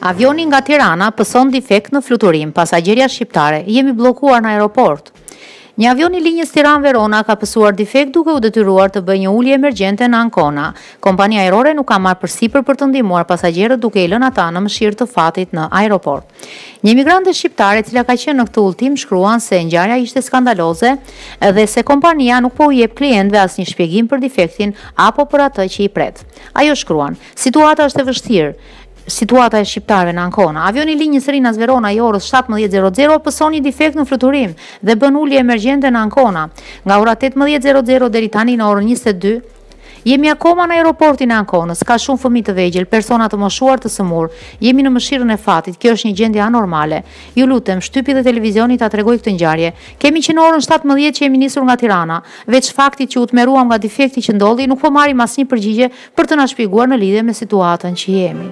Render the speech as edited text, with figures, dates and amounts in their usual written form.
Avioni nga Tirana pëson defekt në fluturim, pasagjerja shqiptare, jemi bllokuar në aeroport. Një avion i linjës Tiranë-Verona ka pësuar defekt duke u detyruar të bëjë një ulje emergjente në Ancona. Kompania ajrore nuk ka marrë përsipër për të ndihmuar pasagjerët duke i lënë ata në mëshirë të fatit në aeroport. Një emigrante shqiptare e cila ka qenë në këtë udhëtim shkruan se ngjarja ishte skandaloze dhe se kompania nuk po u jep klientëve asnjë shpjegim për defektin apo për atë që i pret. Ajo shkruan: "Situata është e vështirë. Situata e shqiptarëve në Ancona. Avioni i linjës Rinas Verona i orës 17:00 pëson një defekt në fluturim dhe bën ulje emergjente në Ancona. Nga ora 18:00 deri tani në orën 22 jemi akoma në aeroportin e Anconës. Ka shumë fëmijë të vegjël, persona të moshuar të sëmur. Jemi në mëshirën e fatit. Kjo është një gjendje anormale. Ju lutem, shtypi dhe televizioni ta tregoj këtë ngjarje. Kemi që në orën 17:00 që jemi nisur nga Tirana. Veç faktit që u tmerruam nga defekti që ndodhi, nuk po marrim asnjë përgjigje për të na shpjeguar në lidhje me situatën që jemi."